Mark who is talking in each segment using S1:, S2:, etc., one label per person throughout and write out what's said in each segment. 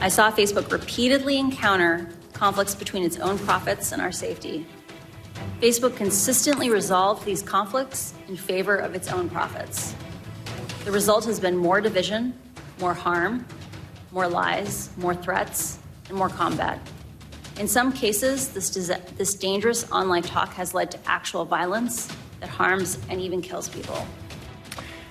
S1: I saw Facebook repeatedly encounter conflicts between its own profits and our safety. Facebook consistently resolved these conflicts in favor of its own profits. The result has been more division, more harm, more lies, more threats, and more combat. In some cases, this dangerous online talk has led to actual violence that harms and even kills people.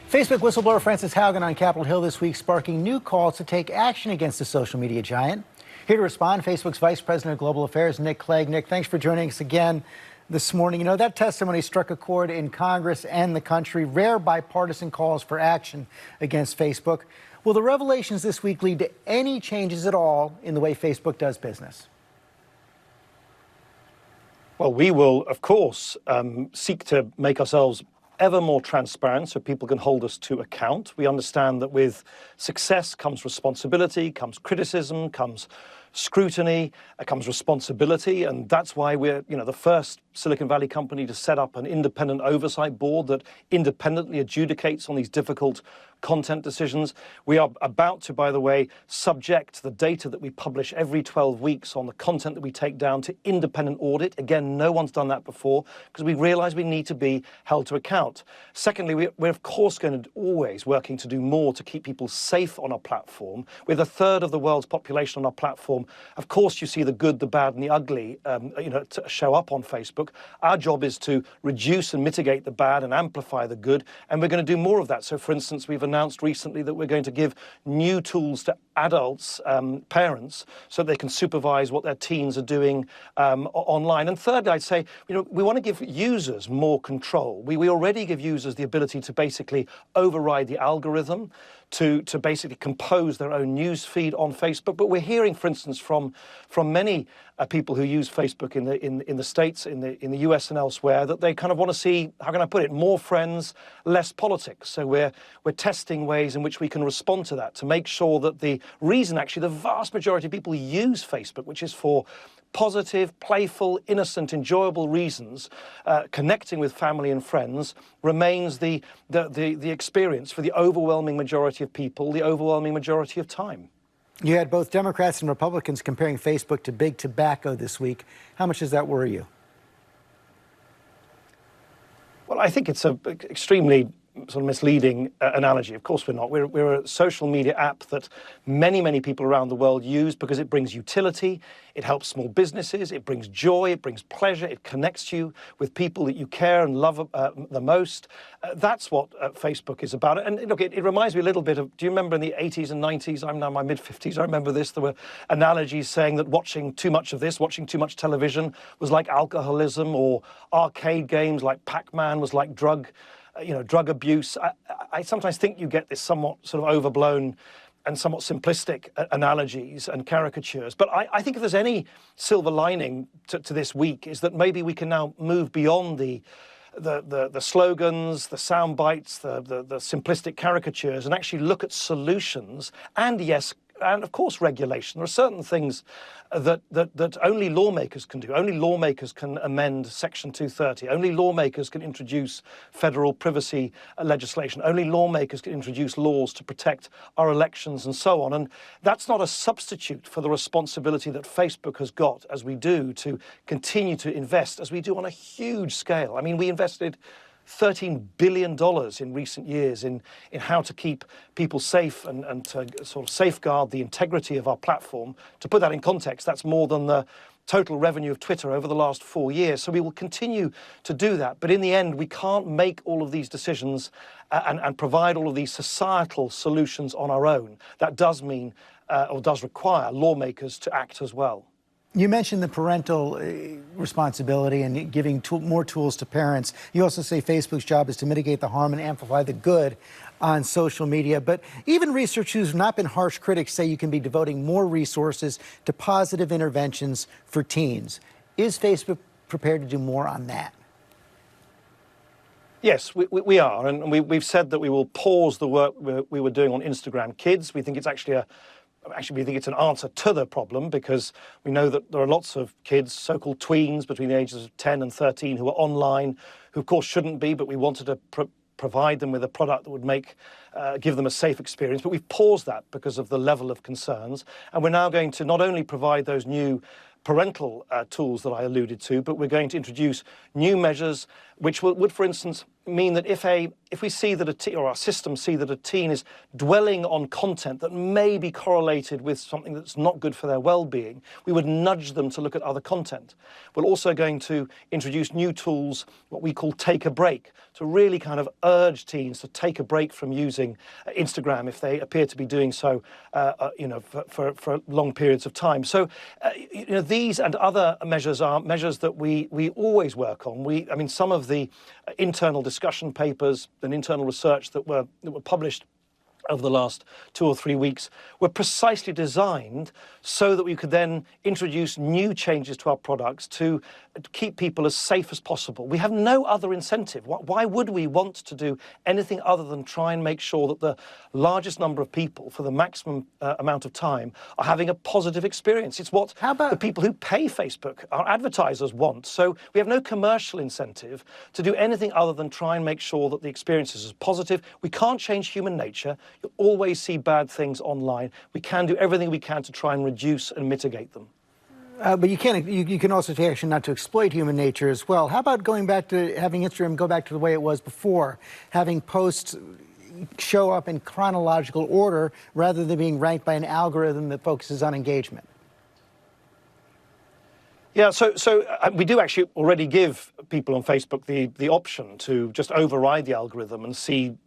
S2: Facebook whistleblower Frances Haugen on Capitol Hill this week, sparking new calls to take action against the social media giant. Here to respond, Facebook's Vice President of Global Affairs, Nick Clegg. Nick, thanks for joining us again this morning. You know, that testimony struck a chord in Congress and the country, rare bipartisan calls for action against Facebook. Will the revelations this week lead to any changes at all in the way Facebook does business?
S3: Well, we will, of course, seek to make ourselves ever more transparent so people can hold us to account. We understand that with success comes responsibility, comes criticism, comes scrutiny, comes responsibility, and that's why we're, the first Silicon Valley company to set up an independent oversight board that independently adjudicates on these difficult content decisions. We are about to, by the way, subject the data that we publish every 12 weeks on the content that we take down to independent audit. Again, no one's done that before because we realize we need to be held to account. Secondly, we're of course going to always working to do more to keep people safe on our platform. With a third of the world's population on our platform, of course you see the good, the bad and the ugly to show up on Facebook. Our job is to reduce and mitigate the bad and amplify the good, and we're going to do more of that. So for instance, we've announced recently that we're going to give new tools to adults, parents, so they can supervise what their teens are doing online. And thirdly, I'd say, we want to give users more control. We already give users the ability to basically override the algorithm, to basically compose their own news feed on Facebook. But we're hearing, for instance, from many people who use Facebook in the States, in the US and elsewhere, that they kind of want to see, how can I put it, more friends, less politics. So we're testing ways in which we can respond to that, to make sure that the reason, actually, the vast majority of people use Facebook, which is for positive, playful, innocent, enjoyable reasons, connecting with family and friends, remains the experience for the overwhelming majority of people, the overwhelming majority of time.
S2: You had both Democrats and Republicans comparing Facebook to big tobacco this week. How much does that worry you?
S3: Well, I think it's an extremely sort of misleading analogy. Of course we're not. We're a social media app that many people around the world use because it brings utility, it helps small businesses, it brings joy, it brings pleasure, it connects you with people that you care and love the most. That's what Facebook is about. And look, it reminds me a little bit of, do you remember in the 80s and 90s, I'm now in my mid-50s, I remember this, there were analogies saying that watching too much of this, watching too much television was like alcoholism, or arcade games like Pac-Man was like drug abuse. I sometimes think you get this somewhat sort of overblown and somewhat simplistic analogies and caricatures. But I think if there's any silver lining to this week, is that maybe we can now move beyond the slogans, the sound bites, the simplistic caricatures, and actually look at solutions and, yes, and of course regulation. There are certain things that only lawmakers can do. Only lawmakers can amend Section 230. Only lawmakers can introduce federal privacy legislation. Only lawmakers can introduce laws to protect our elections and so on. And that's not a substitute for the responsibility that Facebook has got, as we do, to continue to invest, as we do on a huge scale. I mean, we invested $13 billion in recent years in how to keep people safe and to sort of safeguard the integrity of our platform. To put that in context, that's more than the total revenue of Twitter over the last 4 years. So we will continue to do that. But in the end, we can't make all of these decisions and provide all of these societal solutions on our own. That does mean or does require lawmakers to act as well.
S2: You mentioned the parental responsibility and giving more tools to parents. You also say Facebook's job is to mitigate the harm and amplify the good on social media. But even researchers who've not been harsh critics say you can be devoting more resources to positive interventions for teens. Is Facebook prepared to do more on that?
S3: Yes, we are. And we've said that we will pause the work we were doing on Instagram Kids. We think it's actually we think it's an answer to the problem, because we know that there are lots of kids, so-called tweens, between the ages of 10 and 13 who are online, who of course shouldn't be, but we wanted to provide them with a product that would give them a safe experience. But we've paused that because of the level of concerns. And we're now going to not only provide those new parental tools that I alluded to, but we're going to introduce new measures which would, for instance, mean that if we see that or our systems see that a teen is dwelling on content that may be correlated with something that's not good for their well-being, we would nudge them to look at other content. We're also going to introduce new tools, what we call take a break, to really kind of urge teens to take a break from using Instagram if they appear to be doing so, for long periods of time. So, these and other measures are measures that we always work on. Some of the internal discussion papers and internal research that were published over the last 2 or 3 weeks were precisely designed so that we could then introduce new changes to our products to keep people as safe as possible. We have no other incentive. Why would we want to do anything other than try and make sure that the largest number of people for the maximum amount of time are having a positive experience? It's what the people who pay Facebook, our advertisers, want. So we have no commercial incentive to do anything other than try and make sure that the experience is as positive. We can't change human nature. You'll always see bad things online. We can do everything we can to try and reduce and mitigate them.
S2: But you can also take action not to exploit human nature as well. How about going back to having Instagram go back to the way it was before, having posts show up in chronological order rather than being ranked by an algorithm that focuses on engagement?
S3: Yeah, so we do actually already give people on Facebook the option to just override the algorithm and see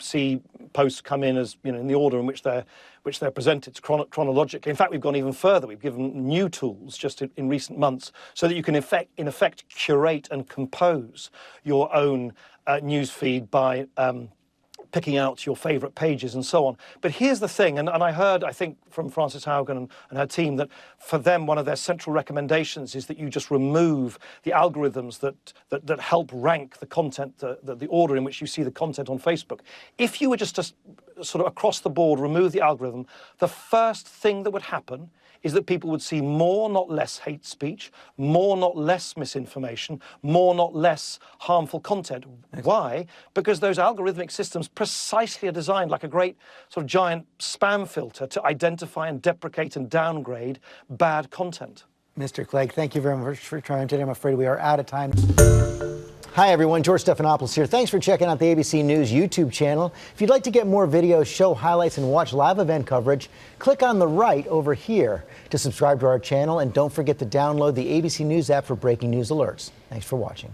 S3: posts come in as in the order in which they're presented chronologically. In fact, we've gone even further. We've given new tools just in recent months so that you can in effect curate and compose your own news feed by picking out your favourite pages and so on. But here's the thing, and I heard, I think, from Frances Haugen and her team that for them, one of their central recommendations is that you just remove the algorithms that help rank the content, the order in which you see the content on Facebook. If you were just to sort of across the board remove the algorithm, the first thing that would happen is that people would see more, not less, hate speech, more, not less, misinformation, more, not less, harmful content. Why? Because those algorithmic systems precisely are designed like a great sort of giant spam filter to identify and deprecate and downgrade bad content.
S2: Mr. Clegg, thank you very much for trying today. I'm afraid we are out of time. Hi, everyone. George Stephanopoulos here. Thanks for checking out the ABC News YouTube channel. If you'd like to get more videos, show highlights, and watch live event coverage, click on the right over here to subscribe to our channel. And don't forget to download the ABC News app for breaking news alerts. Thanks for watching.